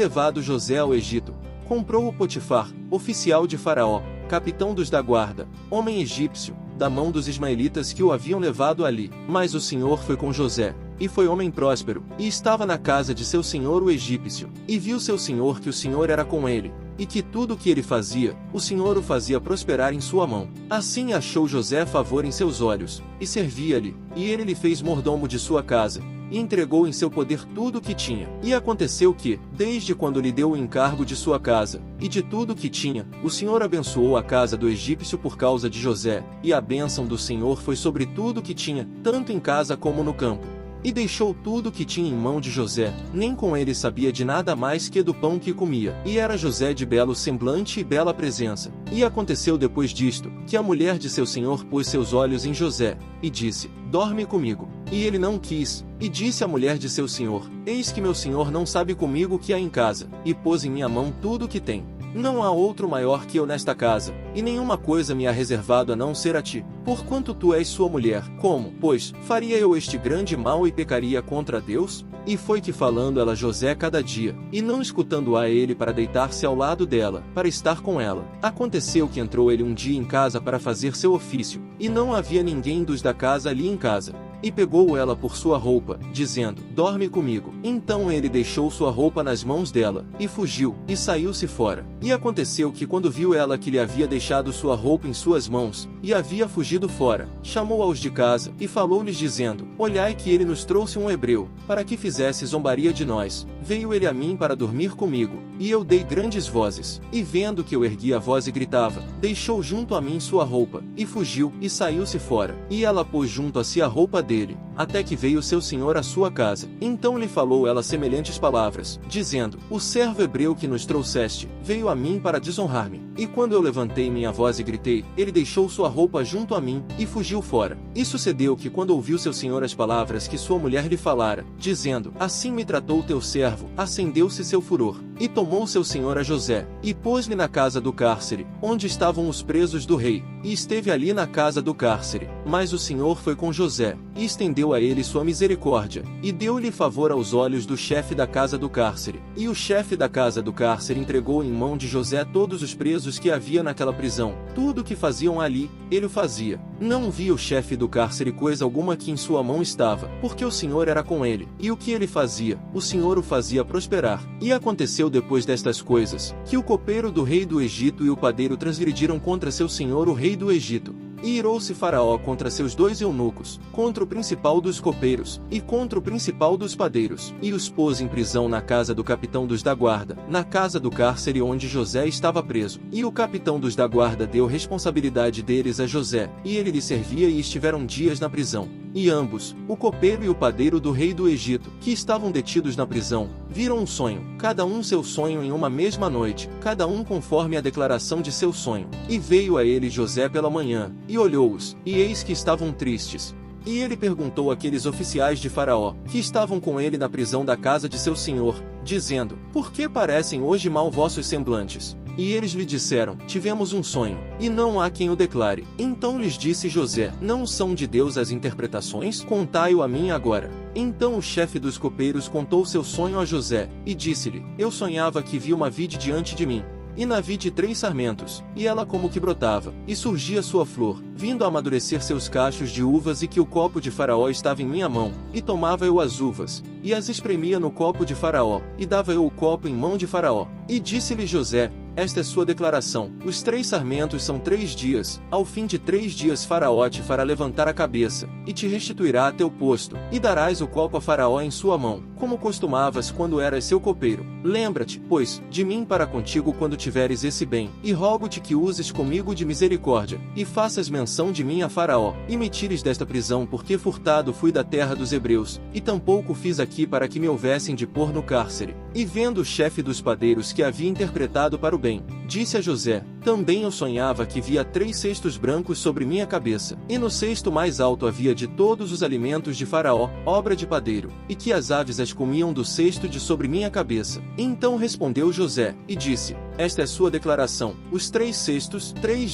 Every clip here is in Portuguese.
levado José ao Egito, comprou-o Potifar, oficial de Faraó, capitão dos da guarda, homem egípcio, da mão dos ismaelitas que o haviam levado ali. Mas o Senhor foi com José, e foi homem próspero, e estava na casa de seu senhor o egípcio. E viu seu senhor que o Senhor era com ele, e que tudo o que ele fazia, o Senhor o fazia prosperar em sua mão. Assim achou José favor em seus olhos, e servia-lhe, e ele lhe fez mordomo de sua casa, e entregou em seu poder tudo o que tinha. E aconteceu que, desde quando lhe deu o encargo de sua casa, e de tudo o que tinha, o Senhor abençoou a casa do egípcio por causa de José, e a bênção do Senhor foi sobre tudo o que tinha, tanto em casa como no campo. E deixou tudo o que tinha em mão de José, nem com ele sabia de nada mais que do pão que comia. E era José de belo semblante e bela presença. E aconteceu depois disto, que a mulher de seu senhor pôs seus olhos em José, e disse: dorme comigo. E ele não quis, e disse à mulher de seu senhor: eis que meu senhor não sabe comigo o que há em casa, e pôs em minha mão tudo o que tem. Não há outro maior que eu nesta casa, e nenhuma coisa me há reservado a não ser a ti, porquanto tu és sua mulher. Como, pois, faria eu este grande mal e pecaria contra Deus? E foi que falando ela a José cada dia, e não escutando-a ele para deitar-se ao lado dela, para estar com ela. Aconteceu que entrou ele um dia em casa para fazer seu ofício, e não havia ninguém dos da casa ali em casa. E pegou ela por sua roupa, dizendo: dorme comigo. Então ele deixou sua roupa nas mãos dela, e fugiu, e saiu-se fora. E aconteceu que quando viu ela que lhe havia deixado sua roupa em suas mãos, e havia fugido fora, chamou aos de casa, e falou-lhes dizendo: olhai que ele nos trouxe um hebreu, para que fizesse zombaria de nós. Veio ele a mim para dormir comigo, e eu dei grandes vozes. E vendo que eu erguia a voz e gritava, deixou junto a mim sua roupa, e fugiu, e saiu-se fora. E ela pôs junto a si a roupa dele, até que veio seu senhor à sua casa. Então lhe falou ela semelhantes palavras, dizendo: o servo hebreu que nos trouxeste, veio a mim para desonrar-me. E quando eu levantei minha voz e gritei, ele deixou sua roupa junto a mim, e fugiu fora. E sucedeu que quando ouviu seu senhor as palavras que sua mulher lhe falara, dizendo: assim me tratou teu servo, acendeu-se seu furor. E tomou seu senhor a José, e pôs-lhe na casa do cárcere, onde estavam os presos do rei, e esteve ali na casa do cárcere. Mas o Senhor foi com José, e estendeu a ele sua misericórdia, e deu-lhe favor aos olhos do chefe da casa do cárcere. E o chefe da casa do cárcere entregou em mão de José todos os presos que havia naquela prisão. Tudo o que faziam ali, ele o fazia. Não via o chefe do cárcere coisa alguma que em sua mão estava, porque o Senhor era com ele, e o que ele fazia, o Senhor o fazia prosperar. E aconteceu depois destas coisas, que o copeiro do rei do Egito e o padeiro transgrediram contra seu senhor o rei do Egito. E irou-se Faraó contra seus dois eunucos, contra o principal dos copeiros, e contra o principal dos padeiros, e os pôs em prisão na casa do capitão dos da guarda, na casa do cárcere onde José estava preso. E o capitão dos da guarda deu responsabilidade deles a José, e ele lhe servia, e estiveram dias na prisão. E ambos, o copeiro e o padeiro do rei do Egito, que estavam detidos na prisão, viram um sonho, cada um seu sonho em uma mesma noite, cada um conforme a declaração de seu sonho. E veio a ele José pela manhã, e olhou-os, e eis que estavam tristes. E ele perguntou àqueles oficiais de Faraó, que estavam com ele na prisão da casa de seu senhor, dizendo: por que parecem hoje mal vossos semblantes? E eles lhe disseram: tivemos um sonho, e não há quem o declare. Então lhes disse José: não são de Deus as interpretações? Contai-o a mim agora. Então o chefe dos copeiros contou seu sonho a José, e disse-lhe: eu sonhava que vi uma vide diante de mim, e na vide 3 sarmentos, e ela como que brotava, e surgia sua flor, vindo a amadurecer seus cachos de uvas, e que o copo de Faraó estava em minha mão, e tomava eu as uvas, e as espremia no copo de Faraó, e dava eu o copo em mão de Faraó. E disse-lhe José: esta é sua declaração, os 3 sarmentos são 3 dias, ao fim de 3 dias Faraó te fará levantar a cabeça, e te restituirá a teu posto, e darás o copo a Faraó em sua mão, como costumavas quando eras seu copeiro. Lembra-te, pois, de mim para contigo quando tiveres esse bem, e rogo-te que uses comigo de misericórdia, e faças menção de mim a Faraó, e me tires desta prisão, porque furtado fui da terra dos hebreus, e tampouco fiz aqui para que me houvessem de pôr no cárcere. E vendo o chefe dos padeiros que havia interpretado para o bem, disse a José: também eu sonhava que via 3 cestos brancos sobre minha cabeça, e no cesto mais alto havia de todos os alimentos de Faraó, obra de padeiro, e que as aves as comiam do cesto de sobre minha cabeça. Então respondeu José, e disse: esta é sua declaração. Os 3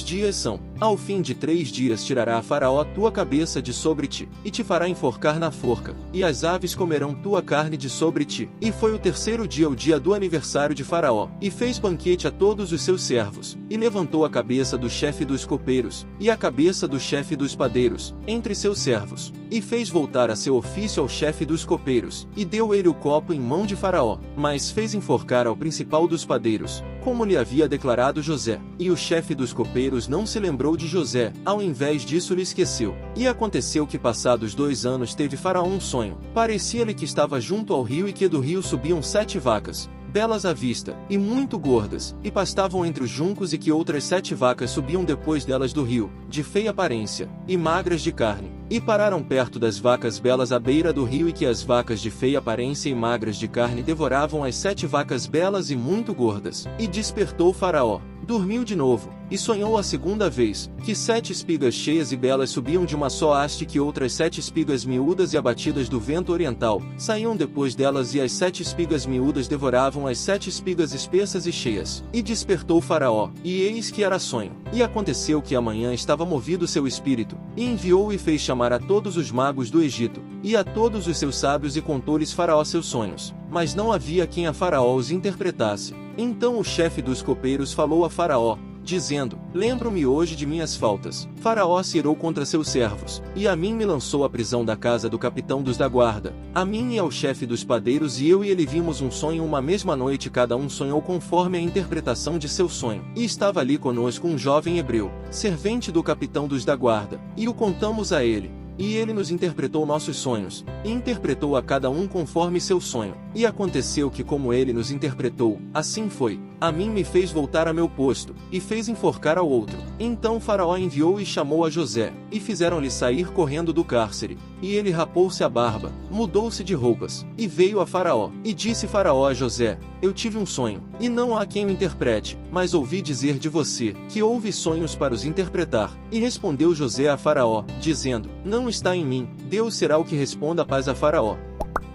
dias são. Ao fim de 3 dias tirará Faraó tua cabeça de sobre ti, e te fará enforcar na forca, e as aves comerão tua carne de sobre ti. E foi o 3º dia o dia do aniversário de Faraó, e fez banquete a todos os seus servos, e levantou a cabeça do chefe dos copeiros, e a cabeça do chefe dos padeiros, entre seus servos, e fez voltar a seu ofício ao chefe dos copeiros, e deu ele o copo em mão de Faraó, mas fez enforcar ao principal dos padeiros, como lhe havia declarado José. E o chefe dos copeiros não se lembrou de José, ao invés disso lhe esqueceu. E aconteceu que passados 2 anos teve Faraó um sonho. Parecia-lhe que estava junto ao rio e que do rio subiam 7 vacas, belas à vista, e muito gordas, e pastavam entre os juncos, e que outras 7 vacas subiam depois delas do rio, de feia aparência, e magras de carne. E pararam perto das vacas belas à beira do rio, e que as vacas de feia aparência e magras de carne devoravam as 7 vacas belas e muito gordas. E despertou Faraó, dormiu de novo, e sonhou a segunda vez, que 7 espigas cheias e belas subiam de uma só haste, que outras 7 espigas miúdas e abatidas do vento oriental saíam depois delas, e as 7 espigas miúdas devoravam as 7 espigas espessas e cheias. E despertou Faraó, e eis que era sonho. E aconteceu que amanhã estava movido seu espírito, e enviou e fez chamar a todos os magos do Egito, e a todos os seus sábios, e contou-lhes Faraó seus sonhos, mas não havia quem a Faraó os interpretasse. Então o chefe dos copeiros falou a Faraó, dizendo: lembro-me hoje de minhas faltas. Faraó se irou contra seus servos, e a mim me lançou à prisão da casa do capitão dos da guarda, a mim e ao chefe dos padeiros, e eu e ele vimos um sonho uma mesma noite, cada um sonhou conforme a interpretação de seu sonho. E estava ali conosco um jovem hebreu, servente do capitão dos da guarda, e o contamos a ele. E ele nos interpretou nossos sonhos, e interpretou a cada um conforme seu sonho. E aconteceu que, como ele nos interpretou, assim foi. A mim me fez voltar a meu posto, e fez enforcar ao outro. Então Faraó enviou e chamou a José, e fizeram-lhe sair correndo do cárcere. E ele rapou-se a barba, mudou-se de roupas, e veio a Faraó. E disse Faraó a José: eu tive um sonho, e não há quem o interprete, mas ouvi dizer de você, que houve sonhos para os interpretar. E respondeu José a Faraó, dizendo: não está em mim, Deus será o que responda a paz a Faraó.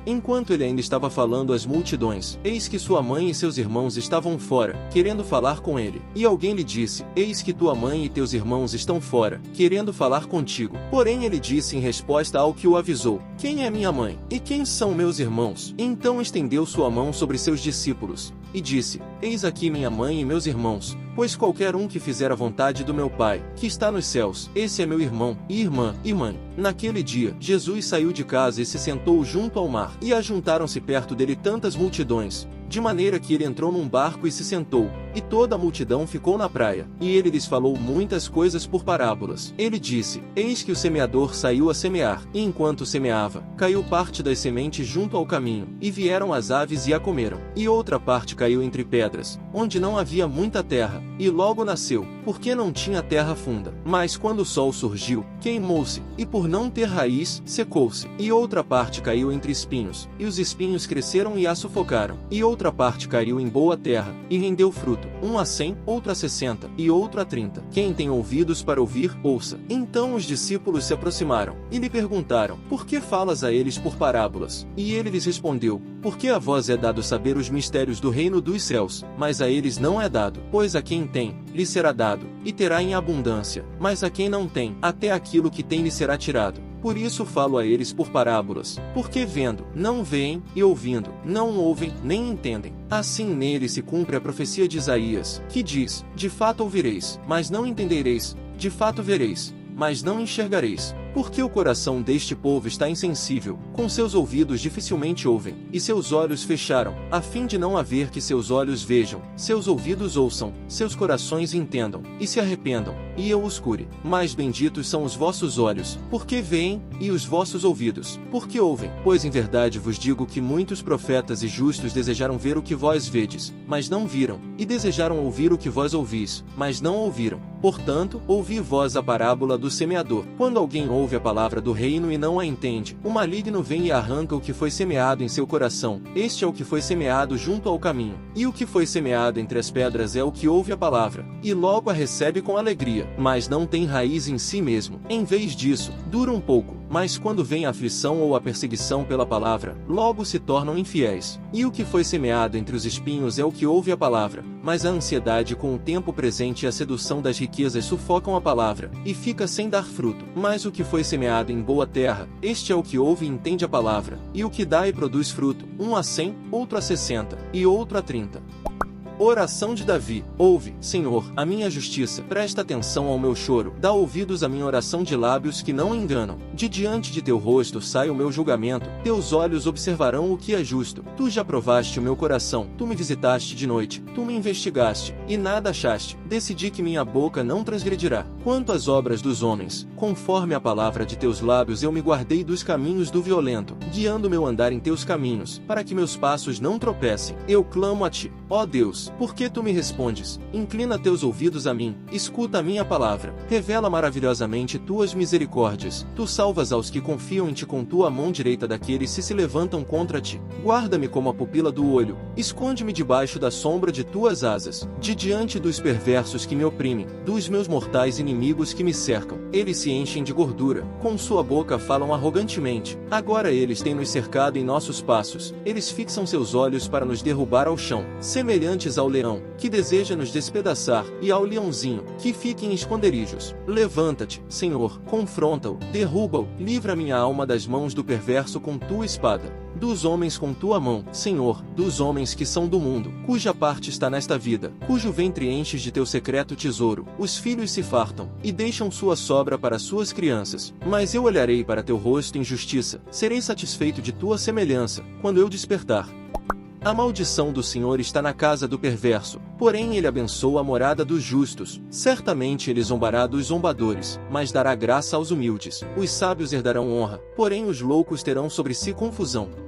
Enquanto ele ainda estava falando às multidões, eis que sua mãe e seus irmãos estavam fora, querendo falar com ele. E alguém lhe disse: eis que tua mãe e teus irmãos estão fora, querendo falar contigo. Porém ele disse em resposta ao que o avisou: quem é minha mãe? E quem são meus irmãos? Então estendeu sua mão sobre seus discípulos, e disse: eis aqui minha mãe e meus irmãos, pois qualquer um que fizer a vontade do meu Pai, que está nos céus, esse é meu irmão, e irmã, e mãe. Naquele dia, Jesus saiu de casa e se sentou junto ao mar, e ajuntaram-se perto dele tantas multidões, de maneira que ele entrou num barco e se sentou, e toda a multidão ficou na praia. E ele lhes falou muitas coisas por parábolas. Ele disse: eis que o semeador saiu a semear, e enquanto semeava, caiu parte das sementes junto ao caminho, e vieram as aves e a comeram. E outra parte caiu entre pedras, onde não havia muita terra, e logo nasceu, porque não tinha terra funda. Mas quando o sol surgiu, queimou-se, e por não ter raiz, secou-se. E outra parte caiu entre espinhos, e os espinhos cresceram e a sufocaram. E outra parte caiu em boa terra, e rendeu fruto, um a 100, outro a 60, e outro a 30. Quem tem ouvidos para ouvir, ouça. Então os discípulos se aproximaram, e lhe perguntaram: por que falas a eles por parábolas? E ele lhes respondeu: porque a vós é dado saber os mistérios do reino dos céus, mas a eles não é dado. Pois a quem tem, lhe será dado, e terá em abundância, mas a quem não tem, até aquilo que tem lhe será tirado. Por isso falo a eles por parábolas, porque vendo, não veem, e ouvindo, não ouvem, nem entendem. Assim nele se cumpre a profecia de Isaías, que diz: de fato ouvireis, mas não entendereis, de fato vereis, mas não enxergareis. Porque o coração deste povo está insensível, com seus ouvidos dificilmente ouvem, e seus olhos fecharam, a fim de não haver que seus olhos vejam, seus ouvidos ouçam, seus corações entendam, e se arrependam, e eu os cure. Mas benditos são os vossos olhos, porque veem, e os vossos ouvidos, porque ouvem. Pois em verdade vos digo que muitos profetas e justos desejaram ver o que vós vedes, mas não viram, e desejaram ouvir o que vós ouvis, mas não ouviram. Portanto, ouvi vós a parábola do semeador. Quando alguém ouve a palavra do reino e não a entende, o maligno vem e arranca o que foi semeado em seu coração. Este é o que foi semeado junto ao caminho. E o que foi semeado entre as pedras é o que ouve a palavra, e logo a recebe com alegria, mas não tem raiz em si mesmo. Em vez disso, dura um pouco, mas quando vem a aflição ou a perseguição pela palavra, logo se tornam infiéis. E o que foi semeado entre os espinhos é o que ouve a palavra, mas a ansiedade com o tempo presente e a sedução das riquezas sufocam a palavra, e fica sem dar fruto. Mas o que foi semeado em boa terra, este é o que ouve e entende a palavra, e o que dá e produz fruto, um a 100, outro a 60, e outro a 30. Oração de Davi. Ouve, Senhor, a minha justiça, presta atenção ao meu choro, dá ouvidos à minha oração de lábios que não enganam. De diante de teu rosto sai o meu julgamento, teus olhos observarão o que é justo. Tu já provaste o meu coração, tu me visitaste de noite, tu me investigaste, e nada achaste. Decidi que minha boca não transgredirá. Quanto às obras dos homens, conforme a palavra de teus lábios eu me guardei dos caminhos do violento, guiando meu andar em teus caminhos, para que meus passos não tropecem. Eu clamo a ti, ó Deus, porque tu me respondes. Inclina teus ouvidos a mim, escuta a minha palavra. Revela maravilhosamente tuas misericórdias. Tu salvas aos que confiam em ti com tua mão direita daqueles que se levantam contra ti. Guarda-me como a pupila do olho. Esconde-me debaixo da sombra de tuas asas. De diante dos perversos que me oprimem, dos meus mortais inimigos que me cercam. Eles se enchem de gordura, com sua boca falam arrogantemente. Agora eles têm nos cercado em nossos passos. Eles fixam seus olhos para nos derrubar ao chão, semelhantes ao leão, que deseja nos despedaçar, e ao leãozinho, que fica em esconderijos. Levanta-te, Senhor, confronta-o, derruba-o, livra minha alma das mãos do perverso com tua espada, dos homens com tua mão, Senhor, dos homens que são do mundo, cuja parte está nesta vida, cujo ventre enches de teu secreto tesouro. Os filhos se fartam, e deixam sua sobra para suas crianças. Mas eu olharei para teu rosto em justiça, serei satisfeito de tua semelhança, quando eu despertar. A maldição do Senhor está na casa do perverso, porém ele abençoa a morada dos justos. Certamente ele zombará dos zombadores, mas dará graça aos humildes. Os sábios herdarão honra, porém os loucos terão sobre si confusão.